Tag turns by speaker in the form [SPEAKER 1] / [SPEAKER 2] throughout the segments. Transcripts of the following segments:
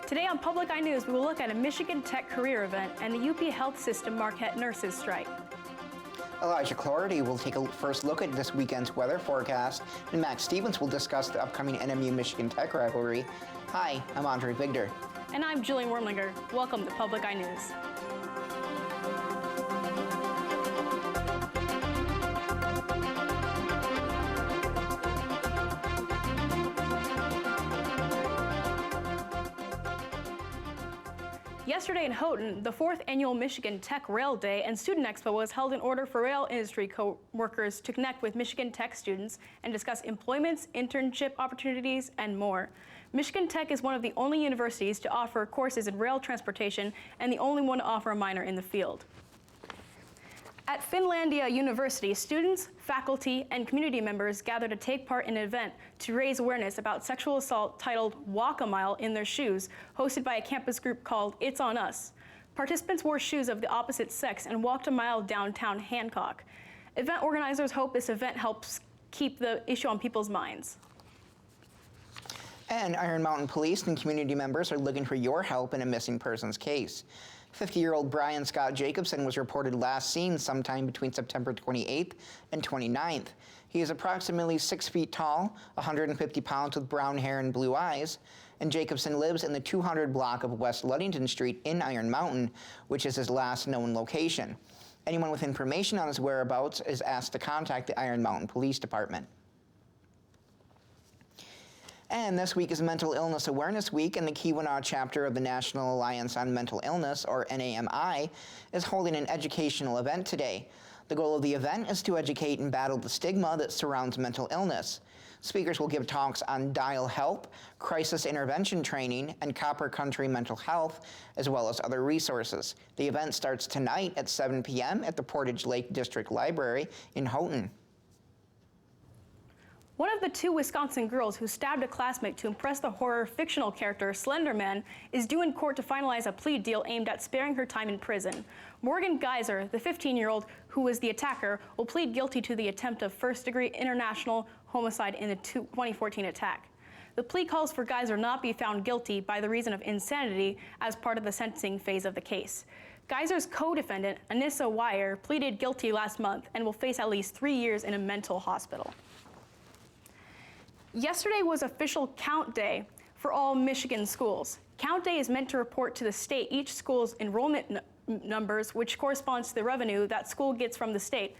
[SPEAKER 1] Today on Public Eye News, we will look at a Michigan Tech career event and the UP Health System Marquette nurses strike.
[SPEAKER 2] Elijah Clarity will take a first look at this weekend's weather forecast, and Max Stevens will discuss the upcoming NMU Michigan Tech rivalry. Hi, I'm Andre Vigder.
[SPEAKER 1] And I'm Jillian Wormlinger. Welcome to Public Eye News. Yesterday in Houghton, the 4th annual Michigan Tech Rail Day and Student Expo was held in order for rail industry co-workers to connect with Michigan Tech students and discuss employments, internship opportunities, and more. Michigan Tech is one of the only universities to offer courses in rail transportation and the only one to offer a minor in the field. At Finlandia University, students, faculty, and community members gathered to take part in an event to raise awareness about sexual assault titled Walk a Mile in Their Shoes, hosted by a campus group called It's on Us. Participants wore shoes of the opposite sex and walked a mile downtown Hancock. Event organizers hope this event helps keep the issue on people's minds.
[SPEAKER 2] And Iron Mountain Police and community members are looking for your help in a missing persons case. 50-year-old Brian Scott Jacobson was reported last seen sometime between September 28th and 29th. He is approximately 6 feet tall, 150 pounds with brown hair and blue eyes, and Jacobson lives in the 200 block of West Ludington Street in Iron Mountain, which is his last known location. Anyone with information on his whereabouts is asked to contact the Iron Mountain Police Department. And this week is Mental Illness Awareness Week, and the Keweenaw chapter of the National Alliance on Mental Illness, or NAMI, is holding an educational event today. The goal of the event is to educate and battle the stigma that surrounds mental illness. Speakers will give talks on dial help, crisis intervention training, and Copper Country mental health, as well as other resources. The event starts tonight at 7 p.m. at the Portage Lake District Library in Houghton.
[SPEAKER 1] One of the 2 Wisconsin girls who stabbed a classmate to impress the horror fictional character Slender Man is due in court to finalize a plea deal aimed at sparing her time in prison. Morgan Geyser, the 15-year-old who was the attacker, will plead guilty to the attempt of first-degree international homicide in the 2014 attack. The plea calls for Geyser not be found guilty by the reason of insanity as part of the sentencing phase of the case. Geyser's co-defendant, Anissa Wire, pleaded guilty last month and will face at least 3 years in a mental hospital. Yesterday was official count day for all Michigan schools. Count day is meant to report to the state each school's enrollment numbers, which corresponds to the revenue that school gets from the state.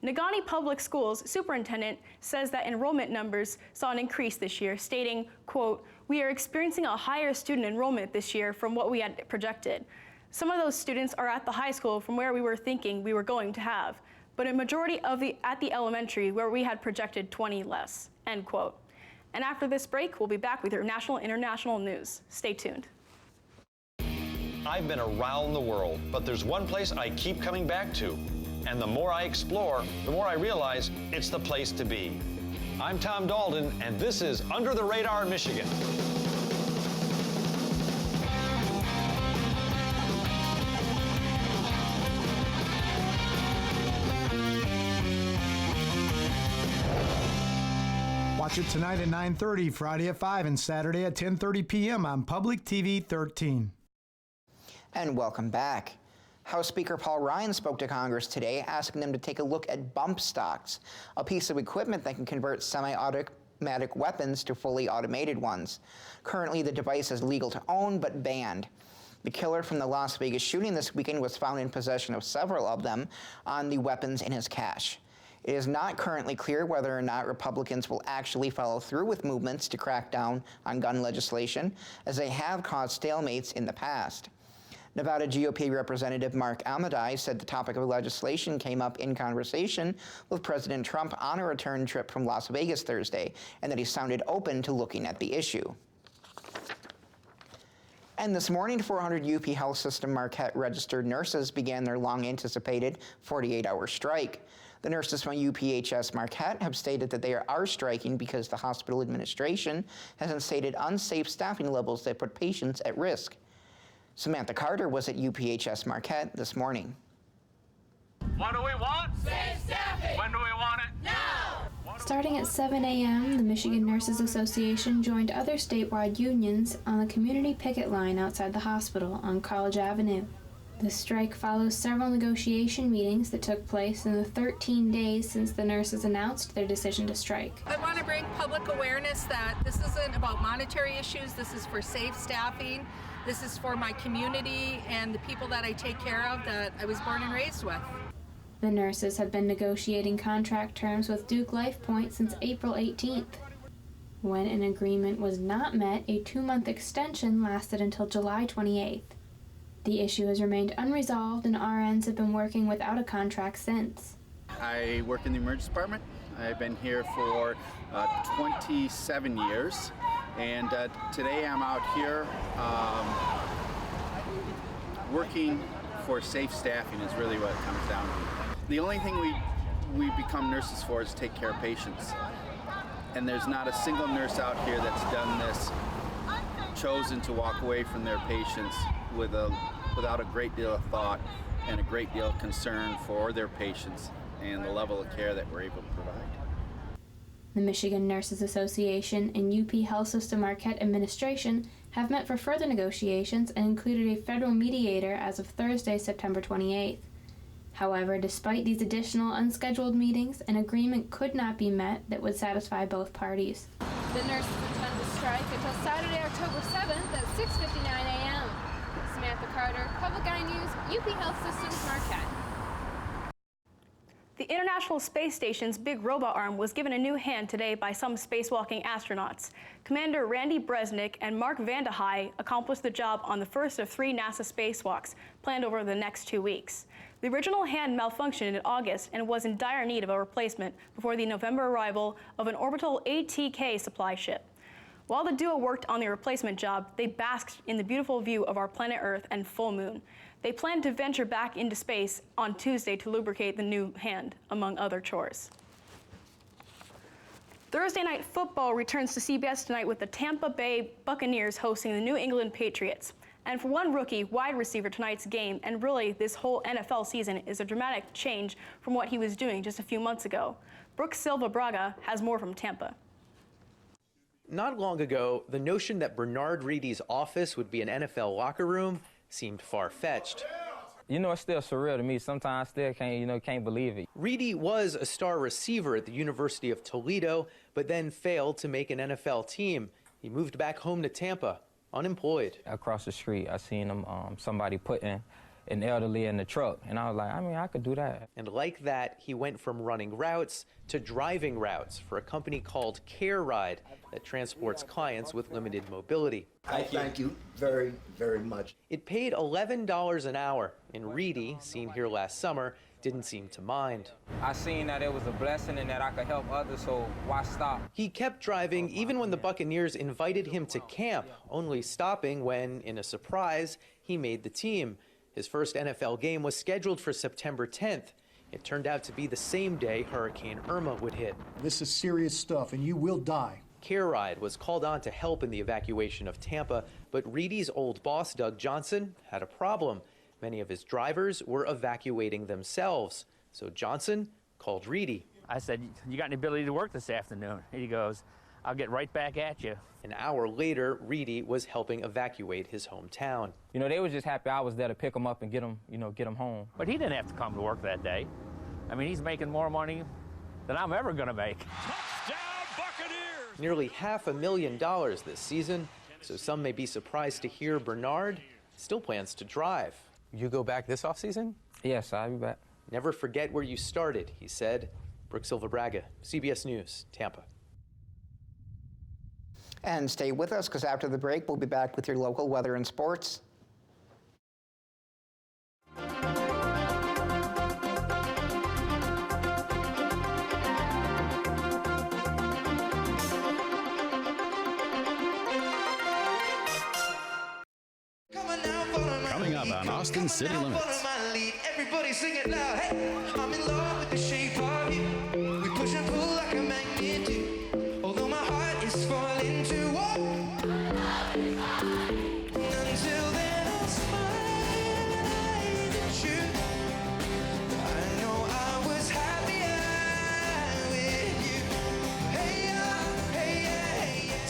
[SPEAKER 1] Negaunee Public Schools superintendent says that enrollment numbers saw an increase this year, stating, quote, "We are experiencing a higher student enrollment this year from what we had projected. Some of those students are at the high school from where we were thinking we were going to have, but a majority of at the elementary where we had projected 20 less," end quote. And after this break, we'll be back with your national and international news. Stay tuned.
[SPEAKER 3] I've been around the world, but there's one place I keep coming back to. And the more I explore, the more I realize it's the place to be. I'm Tom Dalton, and this is Under the Radar Michigan.
[SPEAKER 4] Watch it tonight at 9:30, Friday at 5, and Saturday at 10:30 p.m. on Public TV 13.
[SPEAKER 2] And welcome back. House Speaker Paul Ryan spoke to Congress today, asking them to take a look at bump stocks, a piece of equipment that can convert semi-automatic weapons to fully automated ones. Currently, the device is legal to own, but banned. The killer from the Las Vegas shooting this weekend was found in possession of several of them on the weapons in his cache. It is not currently clear whether or not Republicans will actually follow through with movements to crack down on gun legislation, as they have caused stalemates in the past. Nevada GOP Representative Mark Almaday said the topic of legislation came up in conversation with President Trump on a return trip from Las Vegas Thursday, and that he sounded open to looking at the issue. And this morning, 400 UP Health System Marquette registered nurses began their long-anticipated 48-hour strike. The nurses from UPHS Marquette have stated that they are striking because the hospital administration has instated unsafe staffing levels that put patients at risk. Samantha Carter was at UPHS Marquette this morning.
[SPEAKER 5] What do we want? Safe staffing! When do we want it? Now! Starting at 7 a.m., the Michigan Nurses Association joined other statewide unions on the community picket line outside the hospital on College Avenue. The strike follows several negotiation meetings that took place in the 13 days since the nurses announced their decision to strike.
[SPEAKER 6] I want to bring public awareness that this isn't about monetary issues. This is for safe staffing. This is for my community and the people that I take care of that I was born and raised with.
[SPEAKER 5] The nurses have been negotiating contract terms with Duke LifePoint since April 18th. When an agreement was not met, a 2-month extension lasted until July 28th. The issue has remained unresolved, and RNs have been working without a contract since.
[SPEAKER 7] I work in the emergency department. I've been here for 27 years, and today I'm out here working for safe staffing is really what it comes down to. The only thing we become nurses for is take care of patients. And there's not a single nurse out here that's done this, chosen to walk away from their patients without a great deal of thought and a great deal of concern for their patients and the level of care that we're able to provide.
[SPEAKER 5] The Michigan Nurses Association and UP Health System Marquette administration have met for further negotiations and included a federal mediator as of Thursday, September 28th. However, despite these additional unscheduled meetings, an agreement could not be met that would satisfy both parties.
[SPEAKER 8] The nurses intend to strike until Saturday, October 7th at 6:59 a.m. Samantha Carter, Public Eye News, UP Health Systems, Marquette.
[SPEAKER 1] The International Space Station's big robot arm was given a new hand today by some spacewalking astronauts. Commander Randy Bresnik and Mark Vande Hei accomplished the job on the first of 3 NASA spacewalks planned over the next 2 weeks. The original hand malfunctioned in August and was in dire need of a replacement before the November arrival of an orbital ATK supply ship. While the duo worked on the replacement job, they basked in the beautiful view of our planet Earth and full moon. They plan to venture back into space on Tuesday to lubricate the new hand, among other chores. Thursday Night Football returns to CBS tonight with the Tampa Bay Buccaneers hosting the New England Patriots. And for one rookie wide receiver, tonight's game, and really this whole NFL season, is a dramatic change from what he was doing just a few months ago. Brooks Silva Braga has more from Tampa.
[SPEAKER 9] Not long ago, the notion that Bernard Reedy's office would be an NFL locker room seemed far-fetched.
[SPEAKER 10] You know, it's still surreal to me. Sometimes I still can't believe it.
[SPEAKER 9] Reedy was a star receiver at the University of Toledo, but then failed to make an NFL team. He moved back home to Tampa, unemployed.
[SPEAKER 10] Across the street, I seen somebody putting an elderly in the truck, and I was like, I could do that.
[SPEAKER 9] And like that, he went from running routes to driving routes for a company called CareRide that transports clients with limited mobility.
[SPEAKER 11] I thank you very, very much.
[SPEAKER 9] It paid $11 an hour, and Reedy, seen here last summer, didn't seem to mind.
[SPEAKER 10] I seen that it was a blessing and that I could help others, so why stop?
[SPEAKER 9] He kept driving even when the Buccaneers invited him to camp, only stopping when, in a surprise, he made the team. His first NFL game was scheduled for September 10th. It turned out to be the same day Hurricane Irma would hit.
[SPEAKER 12] This is serious stuff, and you will die.
[SPEAKER 9] CareRide was called on to help in the evacuation of Tampa, but Reedy's old boss, Doug Johnson, had a problem. Many of his drivers were evacuating themselves. So Johnson called Reedy.
[SPEAKER 13] I said, you got any ability to work this afternoon? He goes, I'll get right back at you.
[SPEAKER 9] An hour later, Reedy was helping evacuate his hometown.
[SPEAKER 10] You know, they were just happy I was there to pick them up and get them home.
[SPEAKER 13] But he didn't have to come to work that day. I mean, he's making more money than I'm ever going to make.
[SPEAKER 9] Touchdown, Buccaneers! Nearly $500,000 this season, so some may be surprised to hear Bernard still plans to drive.
[SPEAKER 14] You go back this offseason?
[SPEAKER 10] Yes, I'll be back.
[SPEAKER 9] Never forget where you started, he said. Brooks Silva Braga, CBS News, Tampa.
[SPEAKER 2] And stay with us, because after the break, we'll be back with your local weather and sports.
[SPEAKER 15] Coming up on Austin City Limits.
[SPEAKER 16] Everybody sing it loud. Hey, I'm in love with the shape of you. We push and pull like a magnet do. Although my heart is falling too. Until then, I'll smile and hide the truth. I know I was happier with you.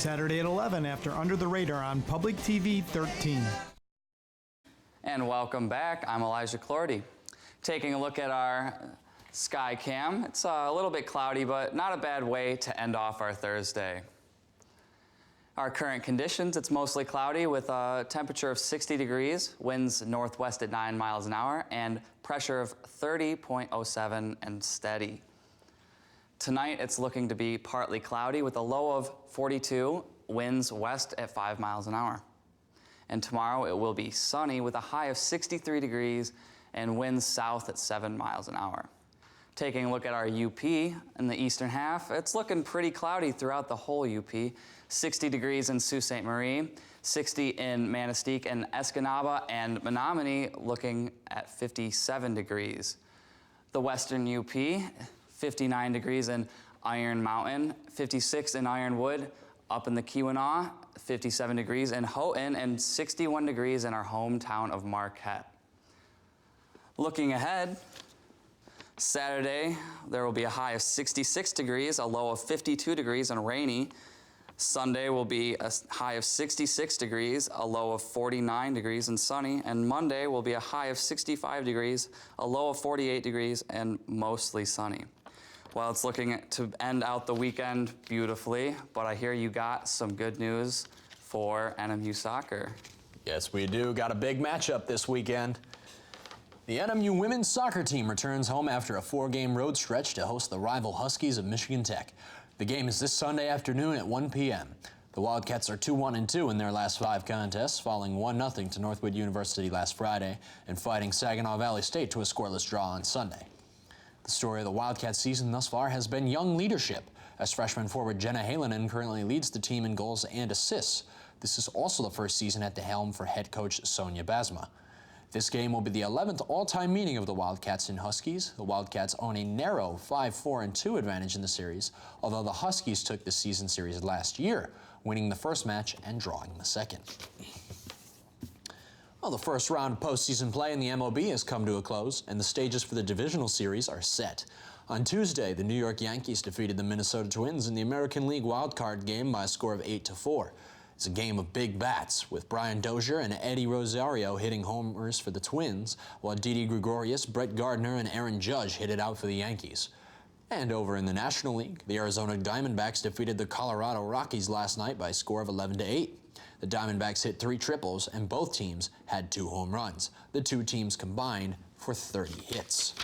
[SPEAKER 4] Saturday at 11 after Under the Radar on Public TV 13.
[SPEAKER 17] And welcome back. I'm Elijah Clordy. Taking a look at our sky cam. It's a little bit cloudy, but not a bad way to end off our Thursday. Our current conditions, it's mostly cloudy with a temperature of 60 degrees, winds northwest at 9 miles an hour, and pressure of 30.07 and steady. Tonight, it's looking to be partly cloudy with a low of 42, winds west at 5 miles an hour. And tomorrow, it will be sunny with a high of 63 degrees and winds south at 7 miles an hour. Taking a look at our UP in the eastern half, it's looking pretty cloudy throughout the whole UP. 60 degrees in Sault Ste. Marie, 60 in Manistee and Escanaba, and Menominee looking at 57 degrees. The western UP, 59 degrees in Iron Mountain, 56 in Ironwood, up in the Keweenaw, 57 degrees in Houghton, and 61 degrees in our hometown of Marquette. Looking ahead, Saturday, there will be a high of 66 degrees, a low of 52 degrees and rainy. Sunday will be a high of 66 degrees, a low of 49 degrees and sunny. And Monday will be a high of 65 degrees, a low of 48 degrees and mostly sunny. Well, it's looking to end out the weekend beautifully, but I hear you got some good news for NMU soccer.
[SPEAKER 18] Yes, we do. Got a big matchup this weekend. The NMU women's soccer team returns home after a 4-game road stretch to host the rival Huskies of Michigan Tech. The game is this Sunday afternoon at 1 p.m. The Wildcats are 2-1-2 in their last 5 contests, falling 1-0 to Northwood University last Friday and fighting Saginaw Valley State to a scoreless draw on Sunday. The story of the Wildcats season thus far has been young leadership, as freshman forward Jenna Halonen currently leads the team in goals and assists. This is also the first season at the helm for head coach Sonia Basma. This game will be the 11th all-time meeting of the Wildcats and Huskies. The Wildcats own a narrow 5-4-2 advantage in the series, although the Huskies took the season series last year, winning the first match and drawing the second. Well, the first round of postseason play in the MLB has come to a close, and the stages for the divisional series are set. On Tuesday, the New York Yankees defeated the Minnesota Twins in the American League wildcard game by a score of 8-4. It's a game of big bats, with Brian Dozier and Eddie Rosario hitting homers for the Twins, while Didi Gregorius, Brett Gardner, and Aaron Judge hit it out for the Yankees. And over in the National League, the Arizona Diamondbacks defeated the Colorado Rockies last night by a score of 11-8. The Diamondbacks hit 3 triples, and both teams had 2 home runs. The 2 teams combined for 30 hits.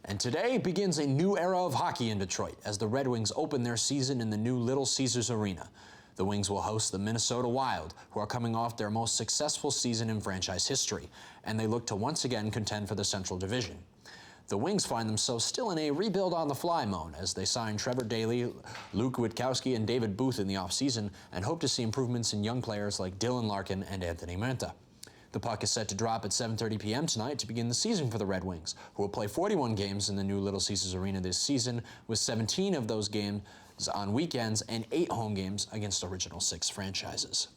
[SPEAKER 18] And today begins a new era of hockey in Detroit as the Red Wings open their season in the new Little Caesars Arena. The Wings will host the Minnesota Wild, who are coming off their most successful season in franchise history, and they look to once again contend for the Central Division. The Wings find themselves still in a rebuild-on-the-fly mode as they sign Trevor Daley, Luke Witkowski, and David Booth in the offseason and hope to see improvements in young players like Dylan Larkin and Anthony Manta. The puck is set to drop at 7:30 p.m. tonight to begin the season for the Red Wings, who will play 41 games in the new Little Caesars Arena this season, with 17 of those games on weekends and 8 home games against Original 6 franchises.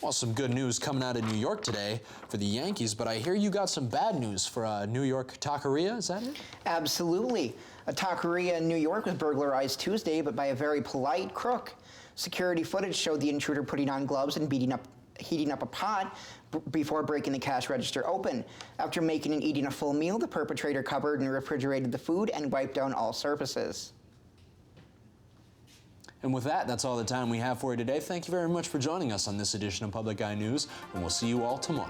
[SPEAKER 18] Well, some good news coming out of New York today for the Yankees, but I hear you got some bad news for a New York taqueria, is that it?
[SPEAKER 2] Absolutely. A taqueria in New York was burglarized Tuesday, but by a very polite crook. Security footage showed the intruder putting on gloves and heating up a pot before breaking the cash register open. After making and eating a full meal, the perpetrator covered and refrigerated the food and wiped down all surfaces.
[SPEAKER 18] And with that, that's all the time we have for you today. Thank you very much for joining us on this edition of Public Eye News, and we'll see you all tomorrow.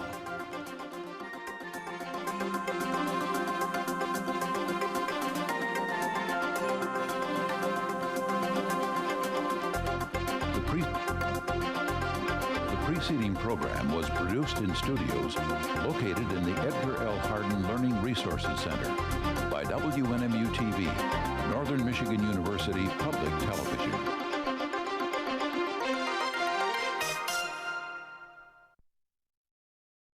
[SPEAKER 15] The preceding program was produced in studios located in the Edgar L. Hardin Learning Resources Center by WNMU-TV, Northern Michigan University Public Television.